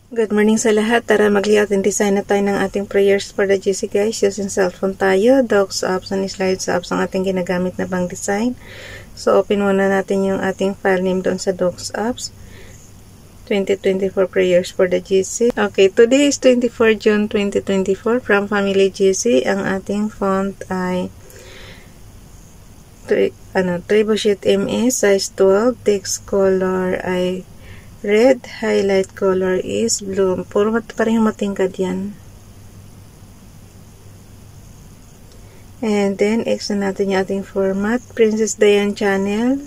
Good morning sa lahat. Tara mag-layout and design na tayo ng ating prayers for the GC guys. Using cellphone tayo. Docs apps and slides apps ang ating ginagamit na pang design. So open muna natin yung ating file name doon sa Docs apps. 2024 prayers for the GC. Okay, today is 24 June 2024 from Family GC. Ang ating font ay Trebuchet ME size 12. Text color ay red, highlight color is blue. Puro parehong matingkad yan. And then, X na natin yung ating format. Princess Diane channel.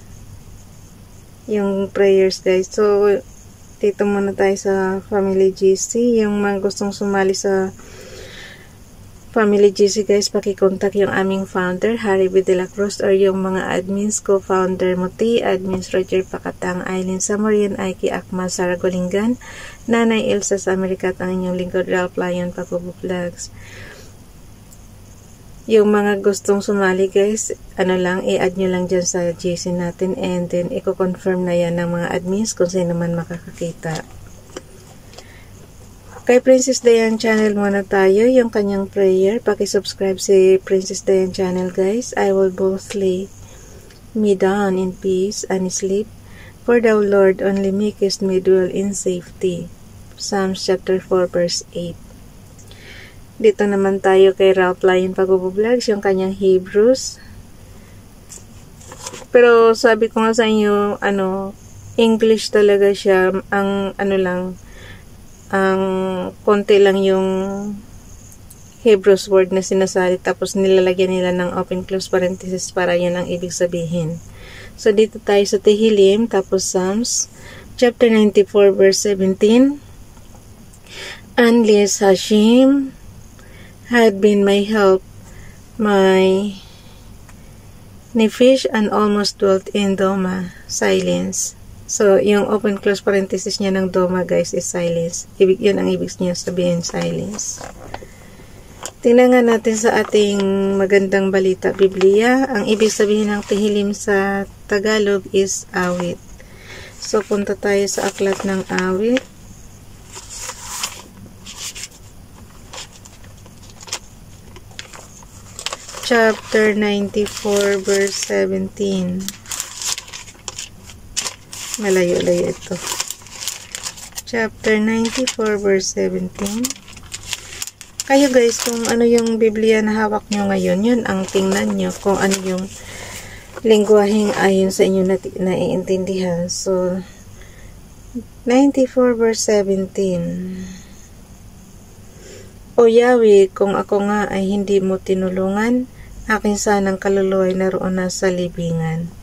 Yung prayers guys. So, dito muna tayo sa Family GC. Yung mga gustong sumali sa Family GC guys, pakikontak yung aming founder, Harry B. De La Cruz, or yung mga admins, co-founder Muti, admins Roger Pakatang, Aileen Samorian, Aiki Akma, Sara Golingan, Nanay Elsa sa Amerika at ang inyong lingkod, Ralph Lion, Pakubo Vlogs. Yung mga gustong sumali guys, i-add nyo lang dyan sa GC natin and then i-confirm na yan ng mga admins kung sino man makakakita. Kay Princess Diane channel muna tayo, yung kanyang prayer. Paki-subscribe si Princess Diane channel guys. I will both lay me down in peace and sleep, for thou Lord only makest me dwell in safety. Psalms chapter 4 verse 8. Dito naman tayo kay Ralph Lion Pakubo Vlogs, yung kanyang Hebrews. Pero sabi ko nga sa inyo, English talaga siya, ang konti lang yung Hebrews word na sinasali tapos nilalagyan nila ng open close parenthesis para yun ang ibig sabihin. So dito tayo sa Tehillim tapos Psalms chapter 94 verse 17. Unless Hashem had been my help, my nefesh and almost dwelt in Doma, silence. So, yung open close parenthesis niya ng Doma guys is silence. Yun ang ibig niya sabihin, silence. Tingnan nga natin sa ating magandang balita, Biblia. Ang ibig sabihin ng Tehillim sa Tagalog is awit. So, punta tayo sa aklat ng awit. Chapter 94 verse 17. Malayo-layo ito. Chapter 94 verse 17. Kayo guys, kung ano yung Biblia na hawak nyo ngayon, yun ang tingnan nyo kung ano yung lingwaheng ayon sa inyo naiintindihan. So, 94 verse 17. O Yahweh, kung ako nga ay hindi mo tinulungan, akin sanang kaluluwa ay naroon na sa libingan.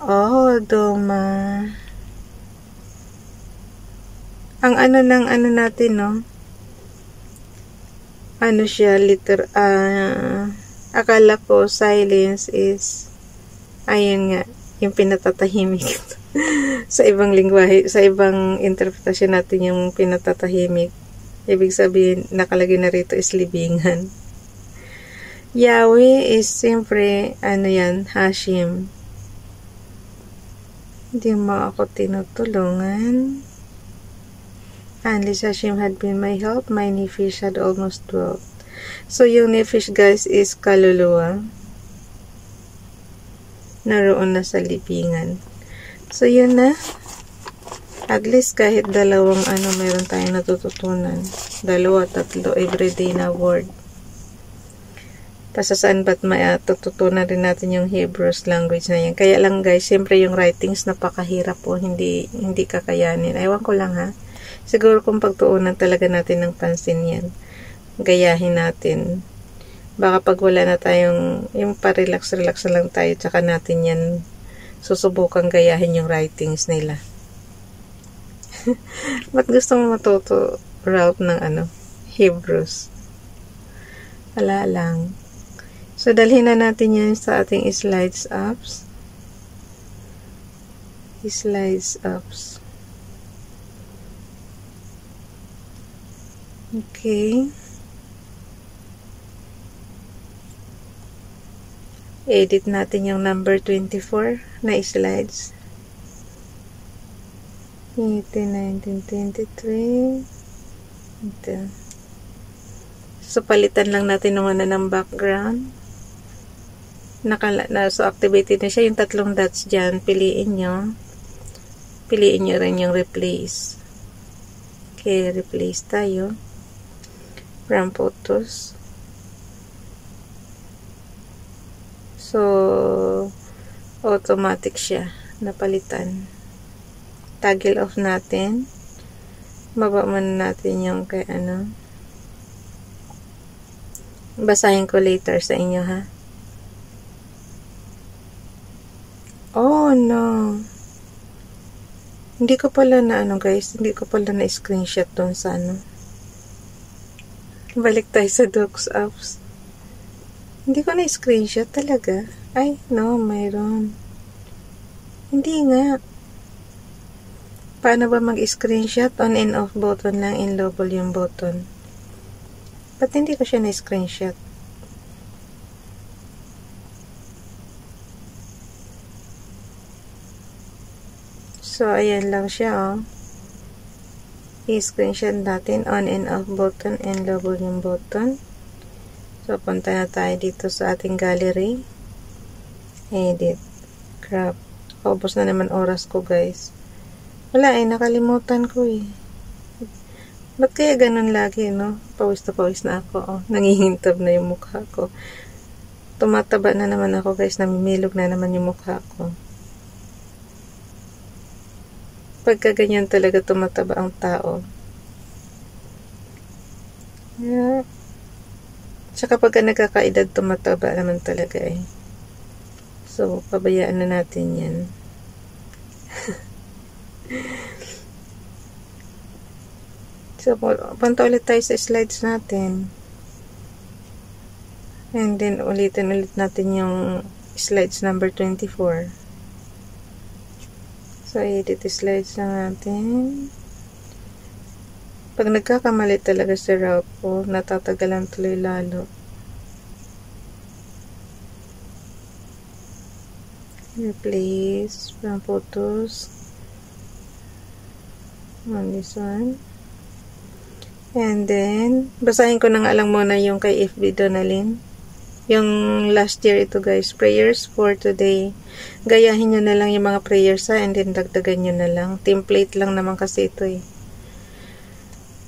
Oh, Doma. Ang natin, no? Ano siya, akala ko silence is, ayun nga, yung pinatatahimik. Sa ibang lingwahe, sa ibang interpretasyon natin yung pinatatahimik. Ibig sabihin, nakalagay na rito is libingan. Yahweh is siyempre, Hashem. Hindi mo ako tinutulungan. Unless Hashem had been my help, my nefesh had almost dwelt. So, yung nefesh guys is kaluluwa. Naroon na sa libingan. So, yun na. At least kahit dalawang meron tayong natututunan. 2, 3 everyday na word. Saan ba't matututunan rin natin yung Hebrews language na yan. Kaya lang guys, siyempre yung writings napakahirap po, hindi kakayanin. Ewan ko lang ha. Siguro kung pagtuunan talaga natin ng pansin yan, gayahin natin. Baka pag wala na tayong, yung pa-relax na lang tayo, tsaka natin yan susubukan gayahin yung writings nila. Ba't gusto mo matuto, Ralph, ng Hebrews? Wala lang. So, dalhin na natin yan sa ating slides apps. Slides apps. Okay. Edit natin yung number 24 na slides. 1923. Ito. So, palitan lang natin naman ng background. So, activated na siya. Yung tatlong dots dyan, piliin nyo. Piliin nyo rin yung replace. Okay, replace tayo. From photos. So, automatic siya. Napalitan. Toggle off natin. Baba muna natin yung kay ano. Basahin ko later sa inyo, ha? Oh, no. Hindi ko pala na guys. Hindi ko pala na screenshot doon sa Balik tayo sa Docs Apps. Hindi ko na screenshot talaga. Ay, no, mayroon. Hindi nga. Paano ba mag-screenshot? On and off button lang, in low volume button. Ba't hindi ko siya na-screenshot? So, ayan lang siya, oh. I-screenshot natin on and off button and low volume button. So, punta na tayo dito sa ating gallery. Edit. Crap. Paubos na naman oras ko, guys. Wala nakalimutan ko eh. Ba't kaya ganun lagi, no? Pawis na ako, oh. Nangihintab na yung mukha ko. Tumataba na naman ako, guys. Namimilog na naman yung mukha ko. Pagka ganyan talaga tumataba ang tao. Yeah. Tsaka pagka nagkakaedad, tumataba naman talaga eh. So, pabayaan na natin yan. So, punta ulit tayo sa slides natin. And then, ulitin ulit natin yung slides number 24. So, edit slides na natin. Pag nagkakamali talaga si route ko, natatagalan tuloy lalo. Replace from photos. On this one. And then, basahin ko na nga lang muna yung kay FB Donalyn. Yung last year ito, guys. Prayers for today. Gayahin nyo na lang yung mga prayers, ha. And then, dagdagan nyo na lang. Template lang naman kasi ito, eh.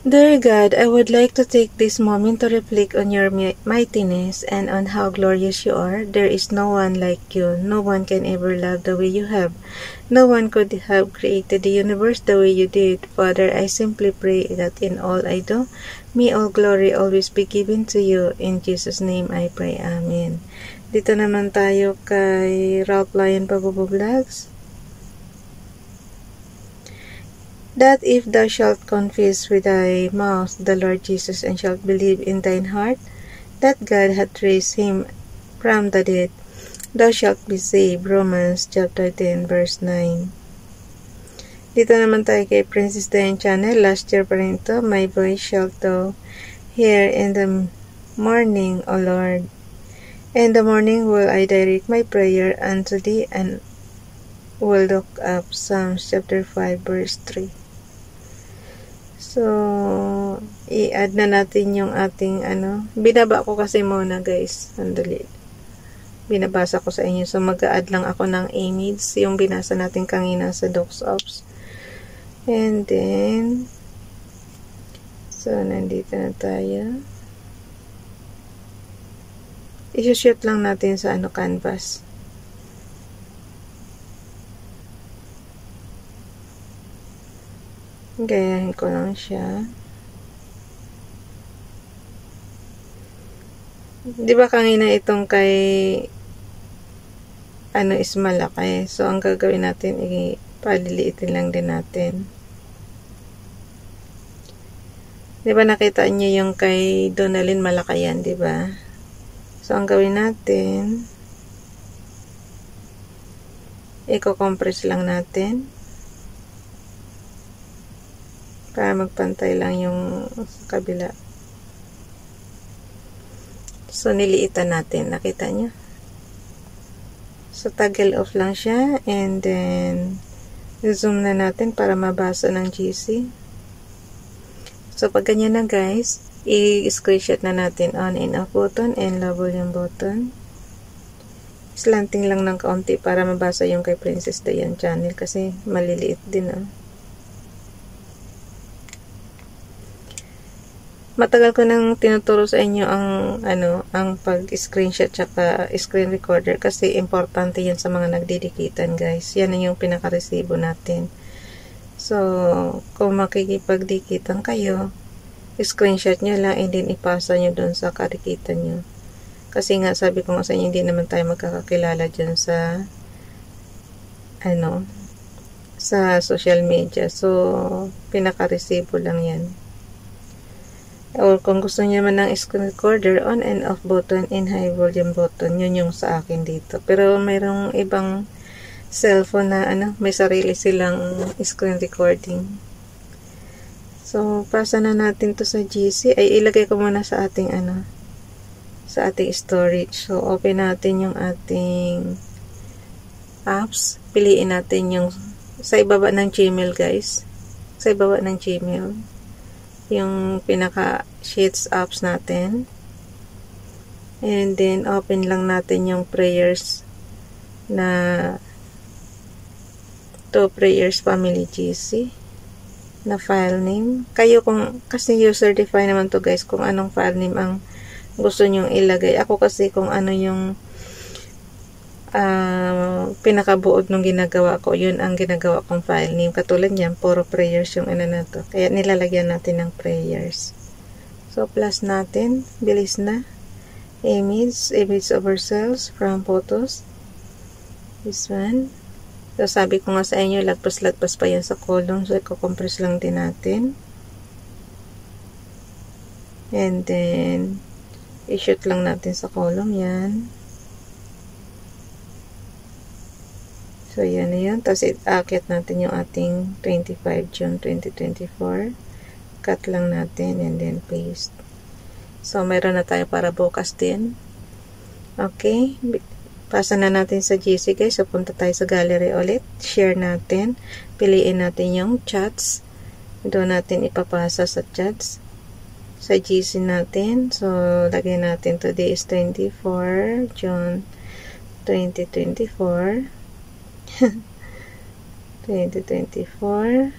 Dear God, I would like to take this moment to reflect on your mightiness and on how glorious you are. There is no one like you. No one can ever love the way you have. No one could have created the universe the way you did. Father, I simply pray that in all I do, may all glory always be given to you. In Jesus' name I pray. Amen. Dito naman tayo kay Ralph Lion Pabubo Vlogs. That if thou shalt confess with thy mouth the Lord Jesus, and shalt believe in thine heart that God hath raised him from the dead, thou shalt be saved. Romans chapter 10 verse 9. Dito naman tayo kay Princess Diane Channel. Last year pa rin ito. My voice shalt thou hear in the morning, O Lord. In the morning will I direct my prayer unto thee, and will look up. Psalms chapter 5 verse 3. So, i-add na natin yung ating binaba ko kasi muna, guys. Sandali. Binabasa ko sa inyo. So, mag-a-add lang ako ng image, yung binasa natin kanina sa Docs Apps. And then, so, nandito na tayo. I-shoot lang natin sa canvas. Gayahin ko lang siya. Di ba kanina itong kay is malaki. So, ang gagawin natin, paliliitin lang din natin. Di ba nakita niyo yung kay Donalyn malaki yan, di ba? So, ang gawin natin, i-compress lang natin. Para magpantay lang yung kabila. So, niliitan natin. Nakita nyo? So, toggle off lang siya. And then, zoom na natin para mabasa ng GC. So, pag ganyan na guys, i-screenshot na natin on and off button and low volume button. Slanting lang ng kaunti para mabasa yung kay Princess Diane channel kasi maliliit din. Matagal ko nang tinuturo sa inyo ang pag-screenshot tsaka screen recorder kasi importante yan sa mga nagdidikitan guys. Yan yung pinaka-resibo natin. So, kung makikipagdikitan kayo, screenshot nyo lang and then ipasa nyo doon sa kadikitan nyo. Kasi nga, sabi ko nga sa inyo, hindi naman tayo magkakakilala dyan sa sa social media. So, pinaka-resibo lang yan. Or kung gusto niyo man ng screen recorder, on and off button and high volume button, yun yung sa akin dito. Pero mayroong ibang cellphone na may sarili silang screen recording. So, pasa na natin to sa GC. Ay, ilagay ko muna sa ating sa ating storage. So, open natin yung ating apps. Piliin natin yung sa ibaba ng Gmail, guys. Sa ibaba ng Gmail. Yung pinaka sheets apps natin. And then, open lang natin yung prayers na to prayers family GC na file name. Kayo kasi user define naman to guys kung anong file name ang gusto nyong ilagay. Ako kasi kung ano yung pinakabuod nung ginagawa ko, yun ang ginagawa kong file name. Katulad yan, puro prayers yung na to. Kaya nilalagyan natin ng prayers. So, plus natin. Bilis na. Image of ourselves from photos. This one. So, sabi ko nga sa inyo, lagpas-lagpas pa yan sa column. So, i-compress lang din natin. And then, i-shoot lang natin sa column yan. So, yan na yun. Tapos, i-akit natin yung ating 25 June 2024. Cut lang natin and then paste. So, mayroon na tayo para bukas din. Okay. Pasa na natin sa GC guys. So, punta tayo sa gallery ulit. Share natin. Piliin natin yung chats. Doon natin ipapasa sa chats. Sa GC natin. So, lagyan natin today is 24 June 2024. 2024.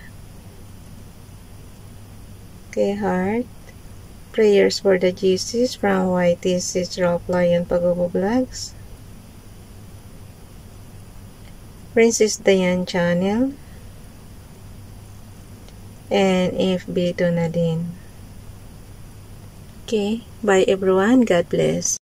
Okay, heart. Prayers for the GCs from YTC's Rock Lion Pagogo Vlogs. Princess Diane channel. And FB Donadine. Okay, bye everyone. God bless.